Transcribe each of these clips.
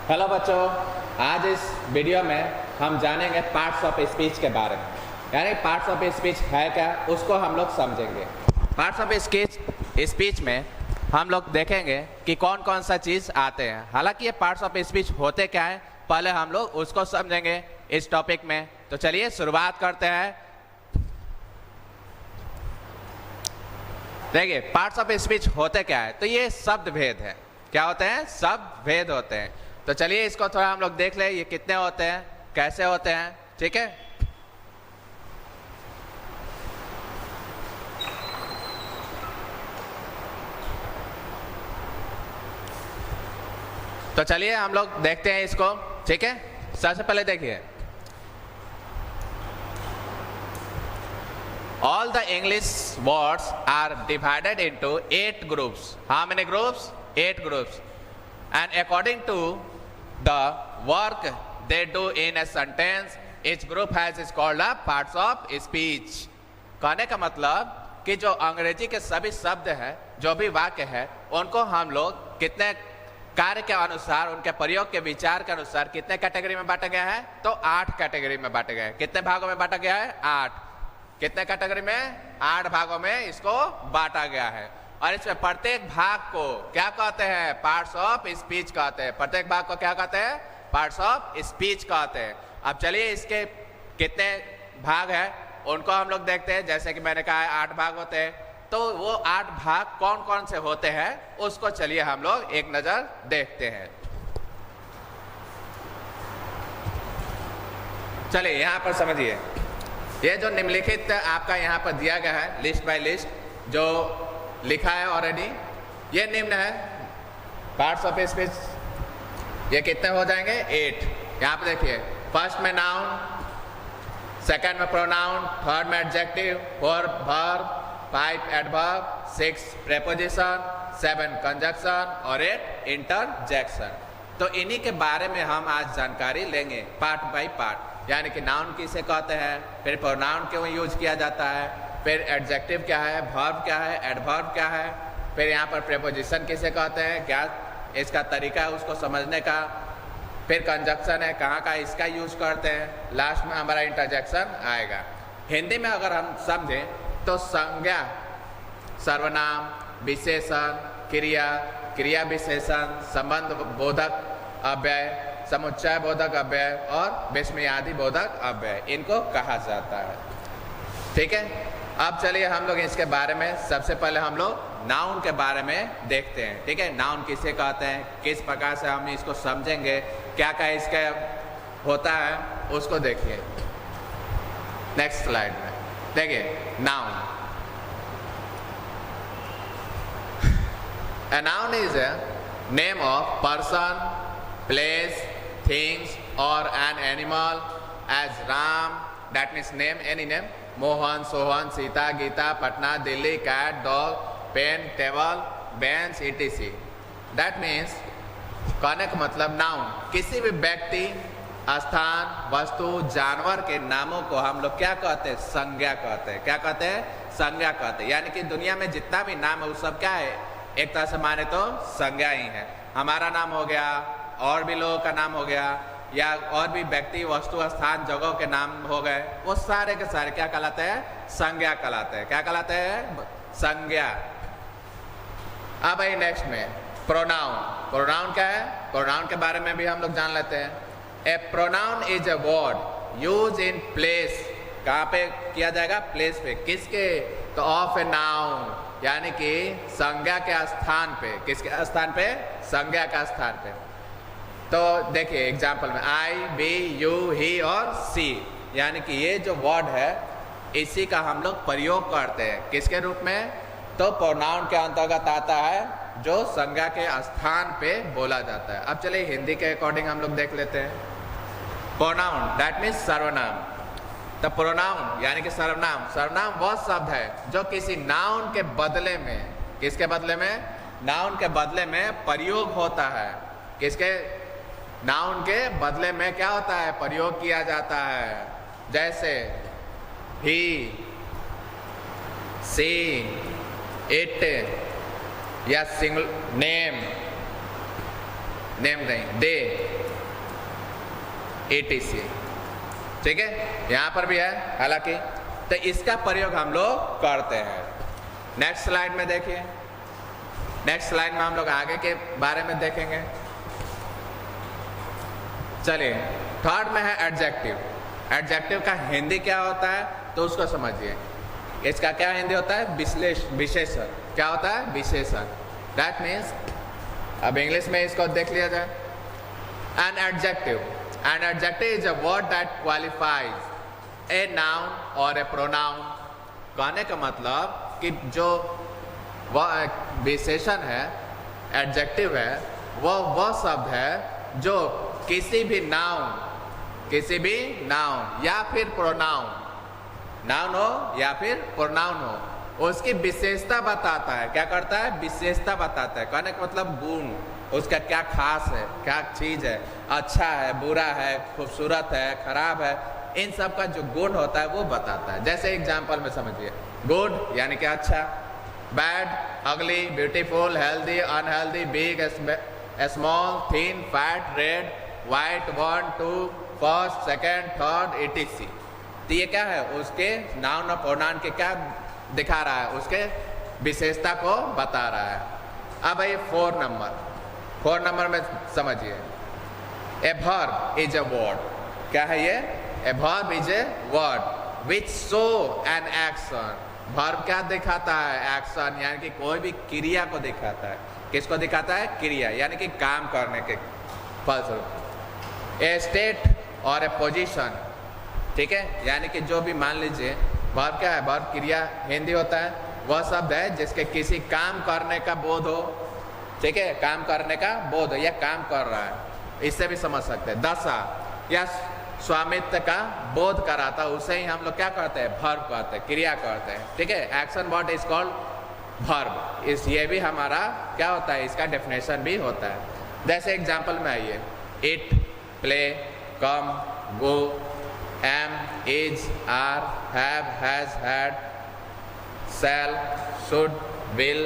Hello बच्चों, आज इस वीडियो में हम जानेंगे पार्ट्स ऑफ स्पीच के बारे में। यानी पार्ट्स ऑफ स्पीच है क्या, उसको हम लोग समझेंगे। पार्ट्स ऑफ स्पीच में हम लोग देखेंगे कि कौन कौन सा चीज़ आते हैं। हालांकि ये पार्ट्स ऑफ स्पीच होते क्या हैं, पहले हम लोग उसको समझेंगे इस टॉपिक में। तो चलिए शुरुआत करते हैं। देखिए, पार्ट्स ऑफ स्पीच होते क्या है, तो ये शब्द भेद है। क्या होते हैं? शब्द भेद होते हैं। तो चलिए इसको थोड़ा हम लोग देख ले, ये कितने होते हैं, कैसे होते हैं। ठीक है, तो चलिए हम लोग देखते हैं इसको। ठीक है, सबसे पहले देखिए, all the English words are divided into 8 groups. How many groups? 8 groups. And according to the work they do in a sentence, each group has is called a parts of speech. कहने का मतलब कि जो अंग्रेजी के सभी शब्द हैं, जो भी वाक्य है, उनको हम लोग कितने कार्य के अनुसार, उनके प्रयोग के विचार के अनुसार कितने कैटेगरी में बांटा गया है? तो 8 कैटेगरी में बांटा गया है। कितने भागों में बांटा गया है? 8। कितने कैटेगरी में? 8 भागों में इसको बांटा गया है। और इसमें प्रत्येक भाग को क्या कहते हैं? पार्ट्स ऑफ स्पीच कहते हैं। प्रत्येक भाग को क्या कहते हैं? पार्ट्स ऑफ स्पीच कहते हैं। अब चलिए इसके कितने भाग हैं उनको हम लोग देखते हैं। जैसे कि मैंने कहा है 8 भाग होते हैं, तो वो 8 भाग कौन कौन से होते हैं उसको चलिए हम लोग एक नजर देखते हैं। चलिए यहाँ पर समझिए, ये जो निम्नलिखित आपका यहाँ पर दिया गया है, लिस्ट बाय लिस्ट जो लिखा है ऑलरेडी, ये निम्न है पार्ट्स ऑफ स्पीच। ये कितने हो जाएंगे? 8। यहाँ पे देखिए, फर्स्ट में नाउन, सेकंड में प्रोनाउन, थर्ड में adjective, 4 verb, 5 adverb, 6 preposition, 7 conjunction और 8 इंटरजेक्शन। तो इन्हीं के बारे में हम आज जानकारी लेंगे पार्ट बाय पार्ट। यानी कि नाउन किसे कहते हैं, फिर प्रोनाउन क्यों यूज किया जाता है, फिर एडजेक्टिव क्या है, वर्ब क्या है, एडवर्ब क्या है, फिर यहाँ पर प्रेपोजिशन किसे कहते हैं, क्या इसका तरीका है उसको समझने का, फिर कंजक्शन है, कहाँ का इसका यूज करते हैं, लास्ट में हमारा इंटरजेक्शन आएगा। हिंदी में अगर हम समझें तो संज्ञा, सर्वनाम, विशेषण, क्रिया, क्रिया विशेषण, संबंध बोधक अव्यय, समुच्चय बोधक अव्यय और विस्मयादि बोधक अव्यय, इनको कहा जाता है। ठीक है, अब चलिए हम लोग इसके बारे में सबसे पहले हम लोग नाउन के बारे में देखते हैं। ठीक है, नाउन किसे कहते हैं, किस प्रकार से हम इसको समझेंगे, क्या क्या इसका होता है उसको देखिए नेक्स्ट स्लाइड में। देखिए, noun, a noun is a name of person, place, things or an animal, as Ram, that means name, any name, Mohan, Sohan, Sita, Gita, Patna, Delhi, cat, dog, pen, table, bench, etc. That means कहने का मतलब noun किसी भी व्यक्ति, स्थान, वस्तु, जानवर के नामों को हम लोग क्या कहते हैं? संज्ञा कहते हैं। क्या कहते हैं? संज्ञा कहते हैं। यानी कि दुनिया में जितना भी नाम है वो सब क्या है? एक तरह से माने तो संज्ञा ही है। हमारा नाम हो गया, और भी लोगों का नाम हो गया, या और भी व्यक्ति, वस्तु, स्थान, जगहों के नाम हो गए, वो सारे के सारे क्या कहलाते हैं? संज्ञा कहलाते हैं। क्या कहलाते हैं? संज्ञा। अब आई नेक्स्ट में प्रोनाउन। प्रोनाउन क्या है? प्रोनाउन के बारे में भी हम लोग जान लेते हैं। A pronoun is a word use in place. कहाँ पे किया जाएगा? प्लेस पे। किसके? तो ऑफ ए नाउन, यानी कि संज्ञा के स्थान पे। किसके स्थान पे? संज्ञा का स्थान पे। तो देखिए एग्जाम्पल में आई, बी, यू, ही और सी, यानी कि ये जो वर्ड है इसी का हम लोग प्रयोग करते हैं। किसके रूप में? तो प्रोनाउन के अंतर्गत आता है, जो संज्ञा के स्थान पे बोला जाता है। अब चलिए हिंदी के अकॉर्डिंग हम लोग देख लेते हैं। प्रोनाउन दैट मीन्स सर्वनाम। तो प्रोनाउन यानी कि सर्वनाम, सर्वनाम वह शब्द है जो किसी नाउन के बदले में, किसके बदले में? नाउन के बदले में प्रयोग होता है। किसके? नाउन के बदले में क्या होता है? प्रयोग किया जाता है। जैसे ही, सी, इट या सिंगल नेम, नेम नहीं, दे, etc, ठीक है, यहां पर भी है हालांकि। तो इसका प्रयोग हम लोग करते हैं। नेक्स्ट स्लाइड में देखिए, नेक्स्ट स्लाइड में हम लोग आगे के बारे में देखेंगे। चलिए, थर्ड में है एडजेक्टिव। एडजेक्टिव का हिंदी क्या होता है तो उसको समझिए। इसका क्या हिंदी होता है? विशेषण। क्या होता है? विशेषण। दैट मीन्स, अब इंग्लिश में इसको देख लिया जाए। An adjective is a word that qualifies A noun और ए प्रोनाउन। कहने का मतलब कि जो वह विशेषण है, एडजेक्टिव है, वह शब्द है जो किसी भी नाउन या फिर प्रोनाउन, नाउन हो या फिर प्रोनाउन हो, उसकी विशेषता बताता है। क्या करता है? विशेषता बताता है। कहने का मतलब गुण, उसका क्या खास है, क्या चीज़ है, अच्छा है, बुरा है, खूबसूरत है, खराब है, इन सब का जो गुण होता है वो बताता है। जैसे एग्जाम्पल में समझिए, गुड यानी कि अच्छा, बैड, अगली, beautiful, healthy, unhealthy, big, small, thin, fat, red, white, 1, 2, first, second, third, etc। तो ये क्या है? उसके नाउन और प्रोनाउन के क्या दिखा रहा है? उसके विशेषता को बता रहा है। अब भाई 4 नंबर में समझिए, a verb is a word. क्या है ये? A verb is a word which show an action. Verb क्या दिखाता है? एक्शन, यानी कि कोई भी क्रिया को दिखाता है। किसको दिखाता है? क्रिया, यानी कि काम करने के फलस्वरूप। ए स्टेट और ए पोजीशन, ठीक है, यानी कि जो भी मान लीजिए वर्ब क्या है? वर्ब क्रिया हिंदी होता है, वह शब्द है जिसके किसी काम करने का बोध हो, ठीक है, काम करने का बोध हो या काम कर रहा है, इससे भी समझ सकते हैं। दशा या स्वामित्व का बोध कराता, उसे ही हम लोग क्या करते हैं? वर्ब कहते हैं, क्रिया कहते हैं, ठीक है। Action word is called verb. इस ये भी हमारा क्या होता है? इसका डेफिनेशन भी होता है। जैसे एग्जाम्पल में आइए, it, play, come, go, am, is, are, have, has, had, shall, should, will,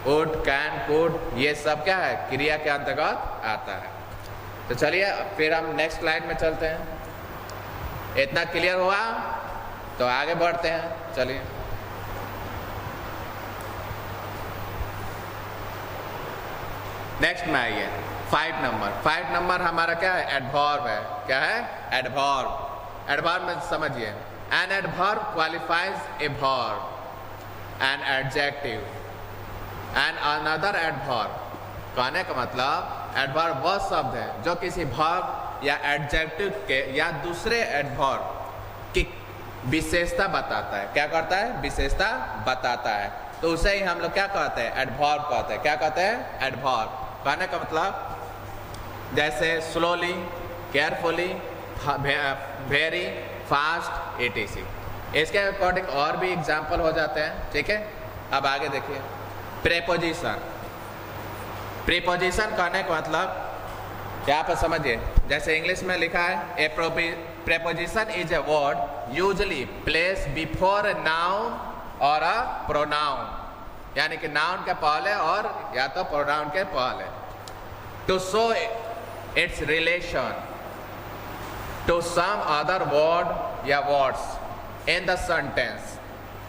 would, can, could, ये सब क्या है? क्रिया के अंतर्गत आता है। तो चलिए फिर हम नेक्स्ट लाइन में चलते हैं। इतना क्लियर हुआ तो आगे बढ़ते हैं। चलिए, नेक्स्ट में आइए 5 नंबर हमारा क्या है? एडवर्ब है। क्या है? एडवर्ब। एडवर्ब में समझिए, an adverb qualifies a verb, an adjective and another adverb. कहने का मतलब एडवर्ब वह शब्द है जो किसी वर्ब या एडजेक्टिव के या दूसरे एडवर्ब की विशेषता बताता है। क्या करता है? विशेषता बताता है। तो उसे ही हम लोग क्या कहते हैं? एडवर्ब कहते हैं। क्या कहते हैं? एडवर्ब। कहने का मतलब जैसे slowly, carefully, very, fast, etc। इसके अकॉर्डिंग और भी एग्जाम्पल हो जाते हैं, ठीक है। अब आगे देखिए, प्रेपोजिशन। प्रीपोजिशन कहने का मतलब यहाँ पर समझिए, जैसे इंग्लिश में लिखा है, a preposition is a word usually place before a noun और अ प्रोनाउन, यानी कि नाउन के पहले और या तो प्रोनाउन के पहले, to show its relation to some other word या वर्ड्स इन द सेंटेंस,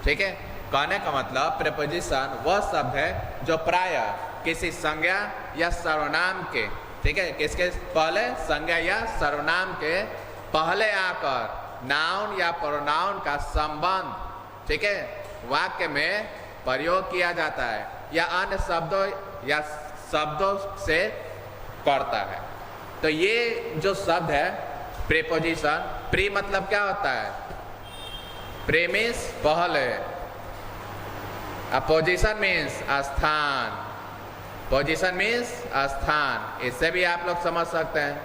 ठीक है। कहने का मतलब प्रेपोजिशन वह शब्द है जो प्रायः किसी संज्ञा या सर्वनाम के, ठीक है, किसके पहले? संज्ञा या सर्वनाम के पहले आकर नाउन या प्रोनाउन का संबंध, ठीक है, वाक्य में प्रयोग किया जाता है या अन्य शब्दों या शब्दों से करता है। तो ये जो शब्द है प्रीपोजिशन, प्री मतलब क्या होता है? प्रीमिस, पहले। पोजीशन मीन्स स्थान, पोजीशन मीन्स स्थान, इससे भी आप लोग समझ सकते हैं,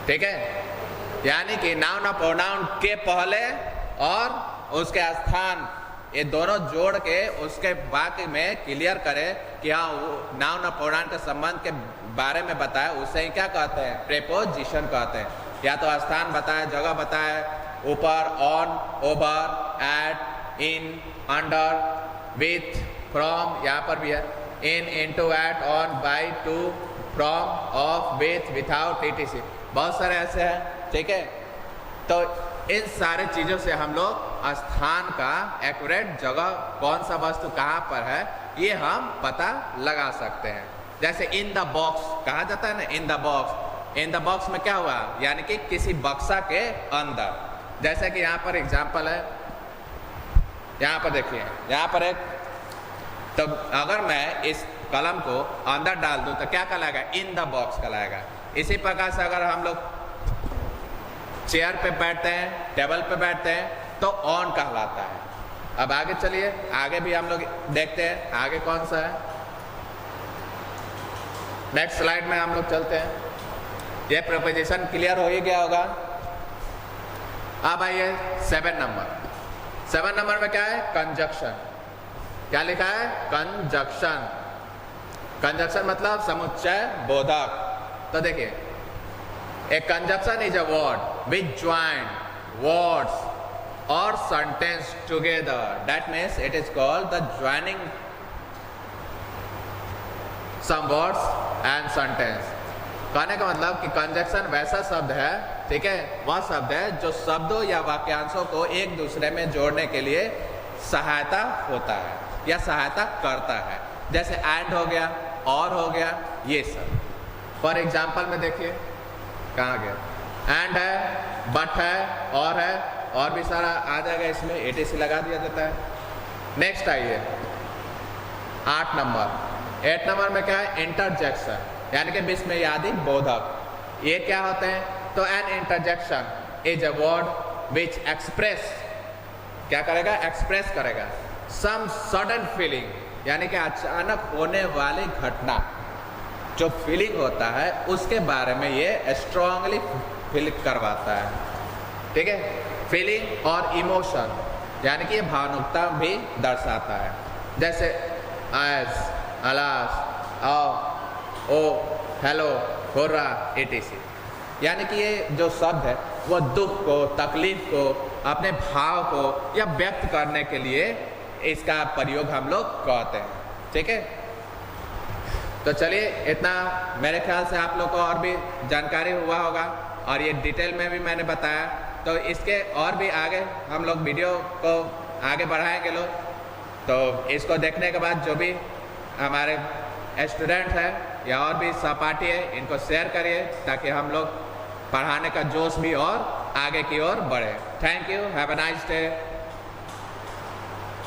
ठीक है। यानी कि नाउन और प्रोनाउन के पहले और उसके स्थान, ये दोनों जोड़ के उसके वाक्य में क्लियर करें कि हाँ नाउन और प्रोनाउन के संबंध के बारे में बताए, उसे ही क्या कहते हैं? प्रेपोजिशन कहते हैं। या तो स्थान बताए, जगह बताए, ऊपर, on, over, at, in, under, with, from, यहाँ पर भी है, in, into, at, on, by, to, from, of, with, without, etc. बहुत सारे ऐसे हैं, ठीक है। तो इन सारे चीज़ों से हम लोग स्थान का एक्यूरेट जगह कौन सा वस्तु कहाँ पर है ये हम पता लगा सकते हैं। जैसे इन द बॉक्स कहा जाता है ना, in the box. In the box में क्या हुआ, यानी कि किसी बक्सा के अंदर। जैसे कि यहाँ पर एग्जाम्पल है, यहाँ पर देखिए, यहाँ पर एक, तो अगर मैं इस कलम को अंदर डाल दूं तो क्या कहलाएगा, इन द बॉक्स कहलाएगा। इसी प्रकार से अगर हम लोग चेयर पे बैठते हैं, टेबल पे बैठते हैं तो ऑन कहलाता है। अब आगे चलिए, आगे भी हम लोग देखते हैं आगे कौन सा है। नेक्स्ट स्लाइड में हम लोग चलते हैं। ये प्रोपोजिशन क्लियर हो ही गया होगा। अब आइए 7 नंबर। 7 नंबर में क्या है, कंजक्शन। क्या लिखा है, कंजक्शन। कंजक्शन मतलब समुच्चय बोधक। तो देखिए, a conjunction is a word which join words or sentence together. That means it is called the joining some words and sentence. कहने का मतलब कि कंजक्शन वैसा शब्द है, ठीक है, वह शब्द है जो शब्दों या वाक्यांशों को एक दूसरे में जोड़ने के लिए सहायता होता है या सहायता करता है। जैसे एंड हो गया, और हो गया, ये सब। फॉर एग्जाम्पल में देखिए, कहाँ गया, एंड है, बट है, और भी सारा आ जाएगा इसमें, etc लगा दिया जाता है। नेक्स्ट आइए 8 नंबर। 8 नंबर में क्या है, इंटरजेक्शन, यानी कि विस्मयादि बोधक। ये क्या होते हैं, तो an interjection is a word which express, क्या करेगा, एक्सप्रेस करेगा सम सडन फीलिंग, यानी कि अचानक होने वाली घटना, जो फीलिंग होता है उसके बारे में ये स्ट्रांगली फील करवाता है, ठीक है। फीलिंग और इमोशन, यानी कि ये भावुकता भी दर्शाता है। जैसे एज, अलास, आओ, ओ, हेलो, हुर्रा, etc। यानी कि ये जो शब्द है वो दुख को, तकलीफ को, अपने भाव को या व्यक्त करने के लिए इसका प्रयोग हम लोग कहते हैं, ठीक है। तो चलिए, इतना मेरे ख्याल से आप लोग को और भी जानकारी हुआ होगा, और ये डिटेल में भी मैंने बताया। तो इसके और भी आगे हम लोग वीडियो को आगे बढ़ाएंगे लोग। तो इसको देखने के बाद जो भी हमारे स्टूडेंट हैं या और भी सहपाठी है, इनको शेयर करिए ताकि हम लोग पढ़ाने का जोश भी और आगे की ओर बढ़े। Thank you, have a nice day.